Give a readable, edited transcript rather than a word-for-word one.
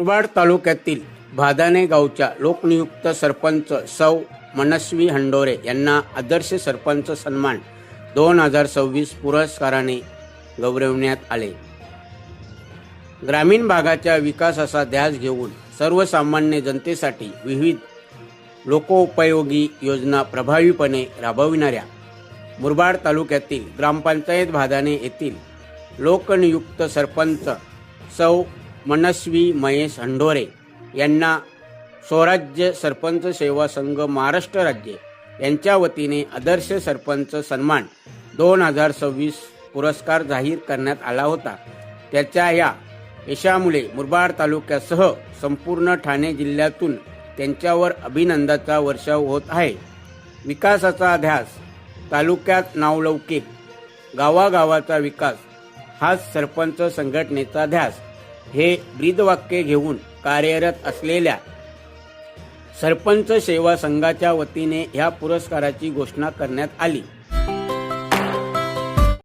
मुरबाड तालुक्यातील भादाणे गावच्या लोकनियुक्त सरपंच सौ मनस्वी हंडोरे यांना आदर्श सरपंच सन्मान 2026 पुरस्काराने गौरविण्यात आले। ग्रामीण भागाच्या विकासाचा ध्यास घेऊन सर्वसामान्य जनतेसाठी विविध लोकोपयोगी योजना प्रभावीपणे राबविणाऱ्या मुरबाड तालुक्यातील ग्रामपंचायत भादाणे येथील लोकनियुक्त सरपंच सौ मनस्वी महेश हंडोरे यांना स्वराज्य सरपंच सेवा संघ महाराष्ट्र राज्य यांच्या वतीने आदर्श सरपंच सन्मान 2026 पुरस्कार जाहीर करण्यात आला होता। त्याच्या या यशामुळे मुरबाड तालुक्यासह संपूर्ण ठाणे जिल्ह्यातून त्यांच्यावर अभिनंदनाचा वर्षाव होत आहे। विकासाचा ध्यास, तालुक्यात नावलौकिक, गावागावाचा विकास हाच सरपंच संघटनेचा ध्यास हे ब्रीदवाक्य घेऊन कार्यरत असलेल्या सरपंच सेवा संघाच्या वतीने ह्या पुरस्काराची घोषणा करण्यात आली।